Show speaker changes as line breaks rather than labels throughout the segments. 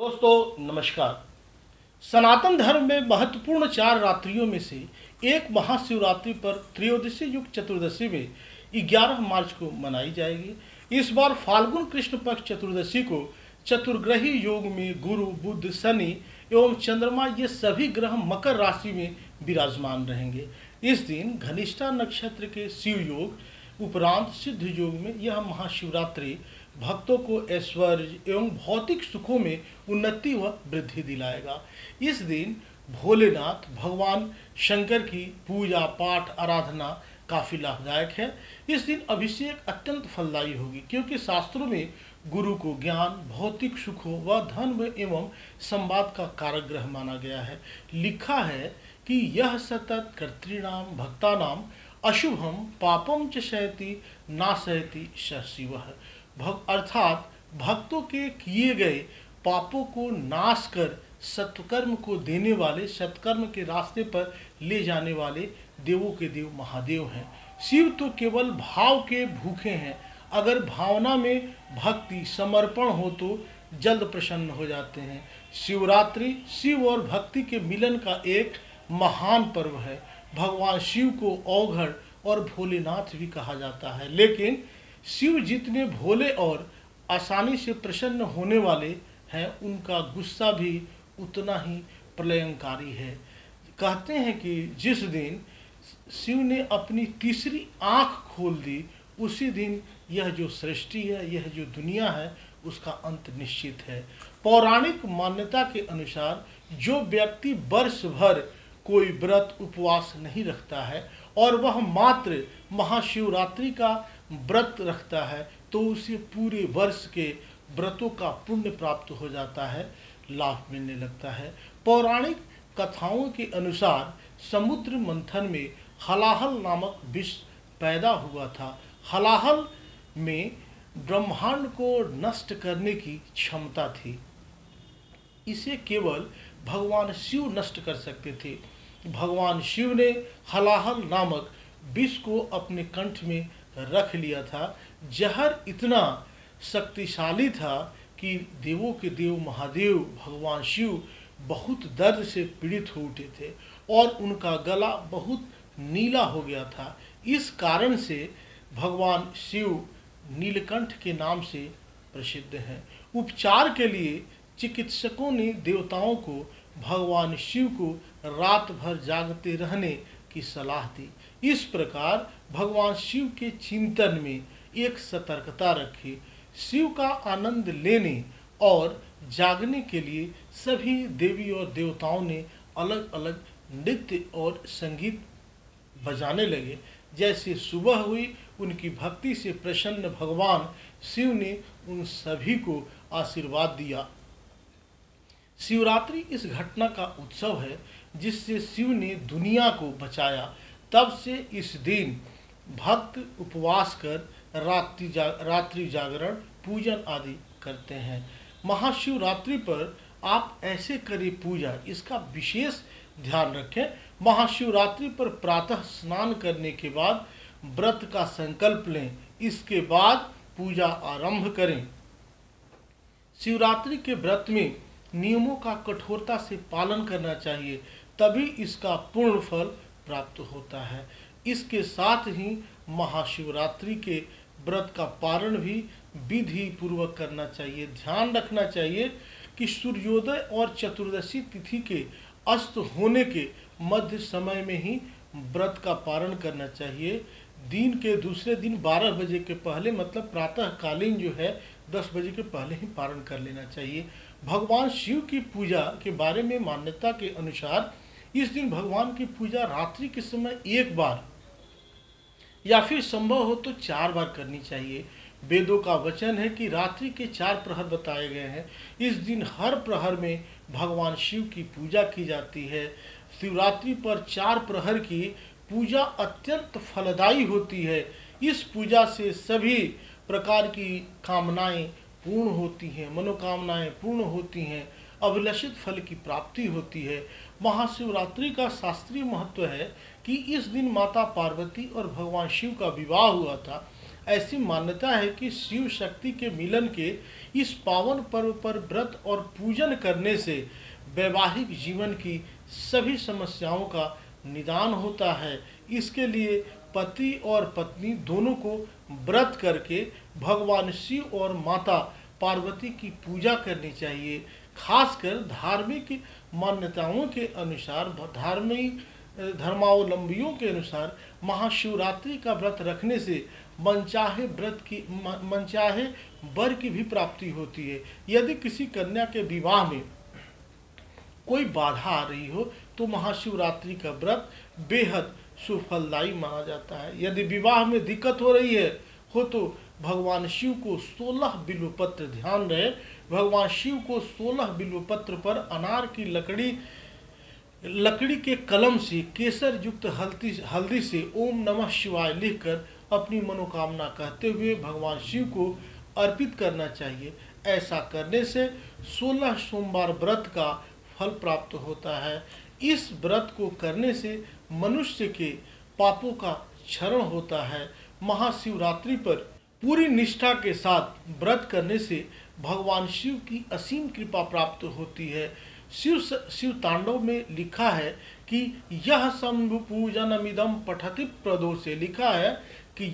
दोस्तों नमस्कार। सनातन धर्म में महत्वपूर्ण 4 रात्रियों में से एक महाशिवरात्रि पर त्रयोदशी युक्त चतुर्दशी में 11 मार्च को मनाई जाएगी। इस बार फाल्गुन कृष्ण पक्ष चतुर्दशी को चतुर्ग्रही योग में गुरु, बुध, शनि एवं चंद्रमा ये सभी ग्रह मकर राशि में विराजमान रहेंगे। इस दिन घनिष्ठा नक्षत्र के शिव योग उपरांत सिद्ध योग में यह महाशिवरात्रि भक्तों को ऐश्वर्य एवं भौतिक सुखों में उन्नति व वृद्धि दिलाएगा। इस दिन भोलेनाथ भगवान शंकर की पूजा पाठ आराधना काफ़ी लाभदायक है। इस दिन अभिषेक अत्यंत फलदायी होगी, क्योंकि शास्त्रों में गुरु को ज्ञान, भौतिक सुखों व धन एवं संवाद का कारक ग्रह माना गया है। लिखा है कि यह सतत कर्तृणाम भक्तानाम अशुभम पापम च शयति नाशयति स शिवः। अर्थात भक्तों के किए गए पापों को नाश कर सत्कर्म को देने वाले, सत्कर्म के रास्ते पर ले जाने वाले देवों के देव महादेव हैं। शिव तो केवल भाव के भूखे हैं। अगर भावना में भक्ति समर्पण हो तो जल्द प्रसन्न हो जाते हैं। शिवरात्रि शिव और भक्ति के मिलन का एक महान पर्व है। भगवान शिव को औघड़ और भोलेनाथ भी कहा जाता है, लेकिन शिव जितने भोले और आसानी से प्रसन्न होने वाले हैं, उनका गुस्सा भी उतना ही प्रलयंकारी है। कहते हैं कि जिस दिन शिव ने अपनी तीसरी आंख खोल दी, उसी दिन यह जो सृष्टि है, यह जो दुनिया है, उसका अंत निश्चित है। पौराणिक मान्यता के अनुसार जो व्यक्ति वर्ष भर कोई व्रत उपवास नहीं रखता है और वह मात्र महाशिवरात्रि का व्रत रखता है, तो उसे पूरे वर्ष के व्रतों का पुण्य प्राप्त हो जाता है, लाभ मिलने लगता है। पौराणिक कथाओं के अनुसार समुद्र मंथन में हलाहल नामक विष पैदा हुआ था। हलाहल में ब्रह्मांड को नष्ट करने की क्षमता थी। इसे केवल भगवान शिव नष्ट कर सकते थे। भगवान शिव ने हलाहल नामक विष को अपने कंठ में रख लिया था। जहर इतना शक्तिशाली था कि देवों के देव महादेव भगवान शिव बहुत दर्द से पीड़ित हो उठे थे और उनका गला बहुत नीला हो गया था। इस कारण से भगवान शिव नीलकंठ के नाम से प्रसिद्ध हैं। उपचार के लिए चिकित्सकों ने देवताओं को भगवान शिव को रात भर जागते रहने की सलाह दी। इस प्रकार भगवान शिव के चिंतन में एक सतर्कता रखी। शिव का आनंद लेने और जागने के लिए सभी देवी और देवताओं ने अलग अलग नृत्य और संगीत बजाने लगे। जैसे सुबह हुई, उनकी भक्ति से प्रसन्न भगवान शिव ने उन सभी को आशीर्वाद दिया। शिवरात्रि इस घटना का उत्सव है जिससे शिव ने दुनिया को बचाया। तब से इस दिन भक्त उपवास कर रात्रि जागरण, पूजन आदि करते हैं। महाशिवरात्रि पर आप ऐसे करें पूजा, इसका विशेष ध्यान रखें। महाशिवरात्रि पर प्रातः स्नान करने के बाद व्रत का संकल्प लें, इसके बाद पूजा आरंभ करें। शिवरात्रि के व्रत में नियमों का कठोरता से पालन करना चाहिए, तभी इसका पूर्ण फल प्राप्त होता है। इसके साथ ही महाशिवरात्रि के व्रत का पारण भी विधि पूर्वक करना चाहिए। ध्यान रखना चाहिए कि सूर्योदय और चतुर्दशी तिथि के अस्त होने के मध्य समय में ही व्रत का पारण करना चाहिए। दिन के दूसरे दिन 12 बजे के पहले, मतलब प्रातःकालीन जो है 10 बजे के पहले ही पारण कर लेना चाहिए। भगवान शिव की पूजा के बारे में मान्यता के अनुसार इस दिन भगवान की पूजा रात्रि के समय एक बार या फिर संभव हो तो 4 बार करनी चाहिए। वेदों का वचन है कि रात्रि के 4 प्रहर बताए गए हैं। इस दिन हर प्रहर में भगवान शिव की पूजा की जाती है। शिवरात्रि पर 4 प्रहर की पूजा अत्यंत फलदायी होती है। इस पूजा से सभी प्रकार की कामनाएं पूर्ण होती हैं, मनोकामनाएं पूर्ण होती हैं, अभिलषित फल की प्राप्ति होती है। महाशिवरात्रि का शास्त्रीय महत्व है कि इस दिन माता पार्वती और भगवान शिव का विवाह हुआ था। ऐसी मान्यता है कि शिव शक्ति के मिलन के इस पावन पर्व पर व्रत और पूजन करने से वैवाहिक जीवन की सभी समस्याओं का निदान होता है। इसके लिए पति और पत्नी दोनों को व्रत करके भगवान शिव और माता पार्वती की पूजा करनी चाहिए। खासकर धार्मिक मान्यताओं के अनुसार, धार्मिक धर्मावलंबियों के अनुसार महाशिवरात्रि का व्रत रखने से मनचाहे वर की भी प्राप्ति होती है। यदि किसी कन्या के विवाह में कोई बाधा आ रही हो तो महाशिवरात्रि का व्रत बेहद सुफलदायी माना जाता है। यदि विवाह में दिक्कत हो रही हो तो भगवान शिव को 16 बिल्वपत्र, ध्यान रहे, भगवान शिव को 16 बिल्वपत्र पर अनार की लकड़ी के कलम से केसर युक्त हल्दी से ओम नमः शिवाय लिखकर अपनी मनोकामना कहते हुए भगवान शिव को अर्पित करना चाहिए। ऐसा करने से 16 सोमवार व्रत का फल प्राप्त होता है। इस व्रत को करने से मनुष्य के पापों का क्षरण होता है। महाशिवरात्रि पर पूरी निष्ठा के साथ व्रत करने से भगवान शिव की असीम कृपा प्राप्त होती है। शिव तांडव में लिखा है कि यह शंभु पूजनमिदं पठति प्रदोषे, लिखा है कि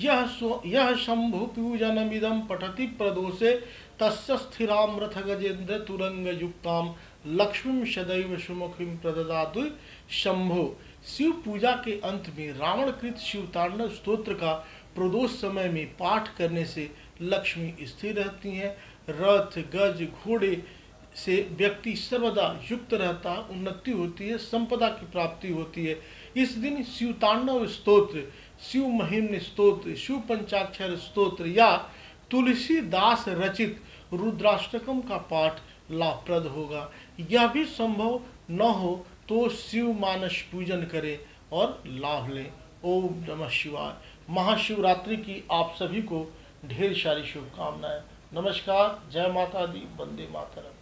यह शंभु पूजनमिदं पठति प्रदोषे तस्य स्थिराम रथ गजेंद्र तुरंग युक्ताम लक्ष्मीं सदैव सुमुखीं प्रददातु शंभो। शिव पूजा के अंत में रावणकृत शिव तांडव स्तोत्र का प्रदोष समय में पाठ करने से लक्ष्मी स्थिर रहती हैं। रथ गज घोड़े से व्यक्ति सर्वदा युक्त रहता, उन्नति होती है, संपदा की प्राप्ति होती है। इस दिन शिव तांडव स्तोत्र, शिव महिम्न स्तोत्र, शिव पंचाक्षर स्तोत्र या तुलसीदास रचित रुद्राष्टकम का पाठ लाभप्रद होगा। यह भी संभव न हो तो शिव मानस पूजन करें और लाभ लें। ओम नमः शिवाय। महाशिवरात्रि की आप सभी को ढेर सारी शुभकामनाएं। नमस्कार, जय माता दी, वंदे मातरम।